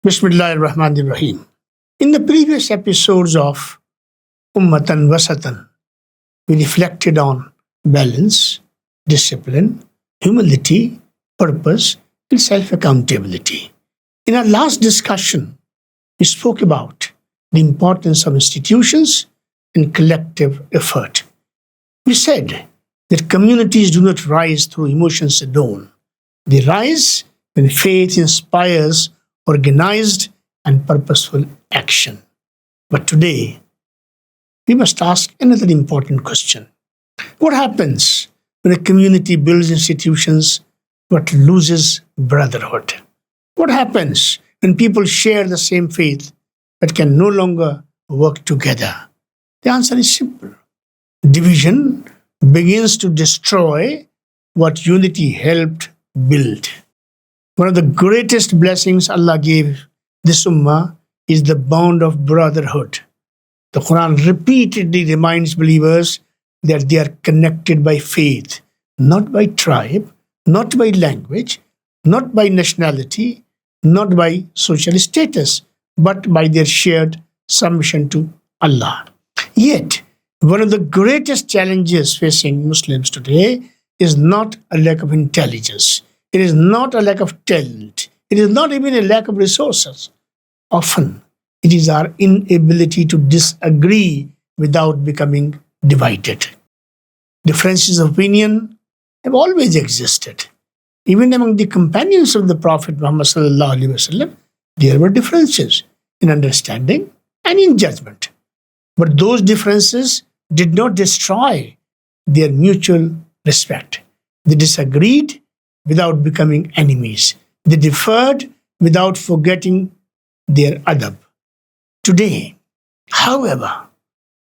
Bismillahirrahmanirrahim. In the previous episodes of Ummatan Wasatan, we reflected on balance, discipline, humility, purpose, and self accountability. In our last discussion, we spoke about the importance of institutions and collective effort. We said that communities do not rise through emotions alone, they rise when faith inspires organized and purposeful action. But today, we must ask another important question. What happens when a community builds institutions but loses brotherhood? What happens when people share the same faith but can no longer work together? The answer is simple. Division begins to destroy what unity helped build. One of the greatest blessings Allah gave this ummah is the bond of brotherhood. The Quran repeatedly reminds believers that they are connected by faith, not by tribe, not by language, not by nationality, not by social status, but by their shared submission to Allah. Yet, one of the greatest challenges facing Muslims today is not a lack of intelligence. It is not a lack of talent. It is not even a lack of resources. Often, it is our inability to disagree without becoming divided. Differences of opinion have always existed. Even among the companions of the Prophet Muhammad sallallahu alaihi wasallam, there were differences in understanding and in judgment. But those differences did not destroy their mutual respect. They disagreed without becoming enemies. They differed without forgetting their adab. Today, however,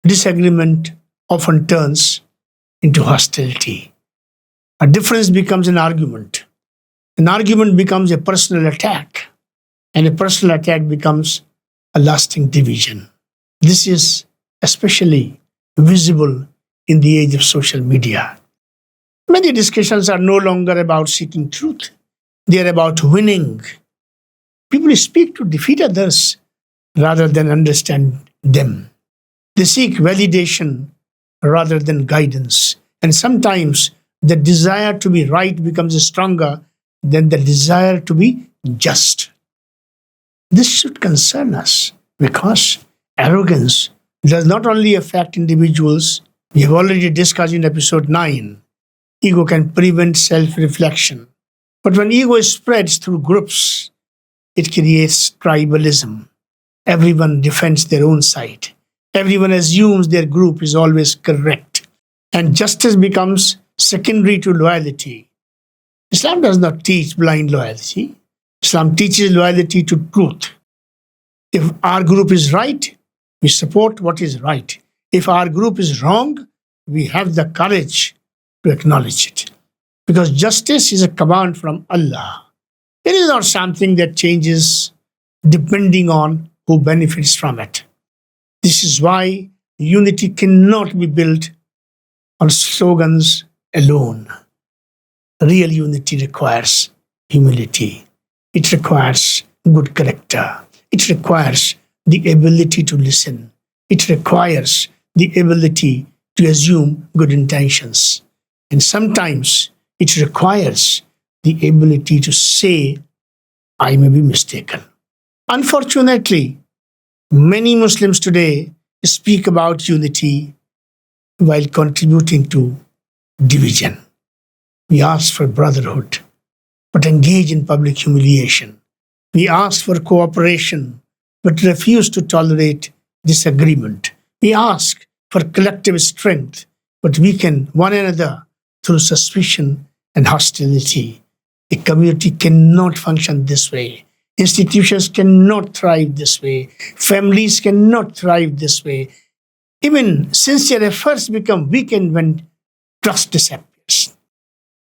disagreement often turns into hostility. A difference becomes an argument. An argument becomes a personal attack. And a personal attack becomes a lasting division. This is especially visible in the age of social media. Many discussions are no longer about seeking truth. They are about winning. People speak to defeat others rather than understand them. They seek validation rather than guidance. And sometimes the desire to be right becomes stronger than the desire to be just. This should concern us because arrogance does not only affect individuals. We have already discussed in episode 9. Ego can prevent self-reflection. But when ego spreads through groups, it creates tribalism. Everyone defends their own side. Everyone assumes their group is always correct. And justice becomes secondary to loyalty. Islam does not teach blind loyalty. Islam teaches loyalty to truth. If our group is right, we support what is right. If our group is wrong, we have the courage to acknowledge it. Because justice is a command from Allah. It is not something that changes depending on who benefits from it. This is why unity cannot be built on slogans alone. Real unity requires humility. It requires good character. It requires the ability to listen. It requires the ability to assume good intentions. And sometimes it requires the ability to say, I may be mistaken. Unfortunately, many Muslims today speak about unity while contributing to division. We ask for brotherhood, but engage in public humiliation. We ask for cooperation, but refuse to tolerate disagreement. We ask for collective strength, but weaken one another through suspicion and hostility. A community cannot function this way. Institutions cannot thrive this way. Families cannot thrive this way. Even sincere efforts become weakened when trust disappears.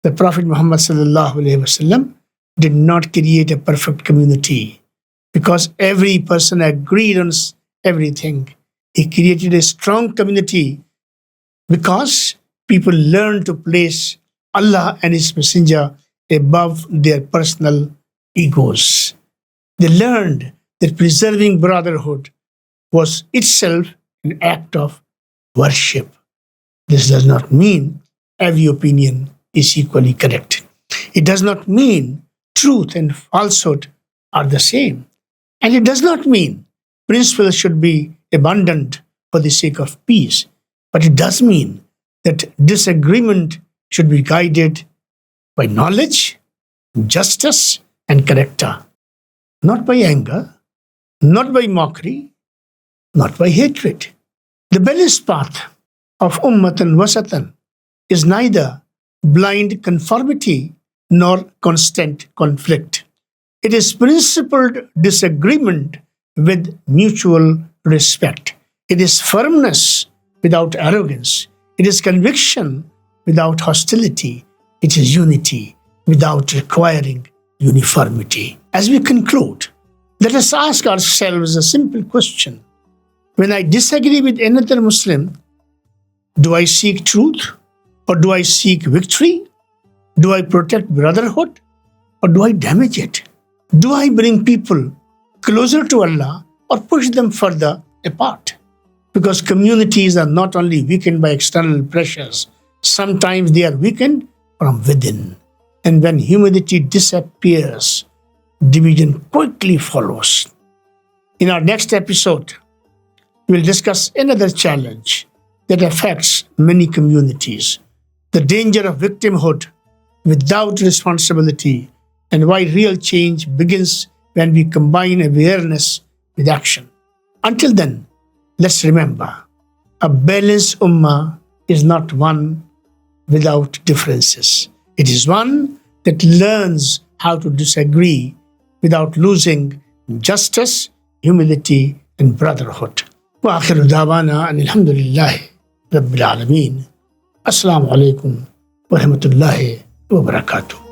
The Prophet Muhammad ﷺ did not create a perfect community because every person agreed on everything. He created a strong community because people learned to place Allah and His Messenger above their personal egos. They learned that preserving brotherhood was itself an act of worship. This does not mean every opinion is equally correct. It does not mean truth and falsehood are the same. And it does not mean principles should be abandoned for the sake of peace. But it does mean that disagreement should be guided by knowledge, justice, and character, not by anger, not by mockery, not by hatred. The balanced path of Ummatan Wasatan is neither blind conformity nor constant conflict. It is principled disagreement with mutual respect. It is firmness without arrogance. It is conviction without hostility. It is unity without requiring uniformity. As we conclude, let us ask ourselves a simple question. When I disagree with another Muslim, do I seek truth or do I seek victory? Do I protect brotherhood or do I damage it? Do I bring people closer to Allah or push them further apart? Because communities are not only weakened by external pressures, sometimes they are weakened from within. And when humility disappears, division quickly follows. In our next episode, we will discuss another challenge that affects many communities: the danger of victimhood without responsibility, and why real change begins when we combine awareness with action. Until then, let's remember, a balanced ummah is not one without differences. It is one that learns how to disagree without losing justice, humility, and brotherhood. Wa akhiru da'wana alhamdulillahi rabbil alameen. Assalamu alaikum wa rahmatullahi wa barakatuh.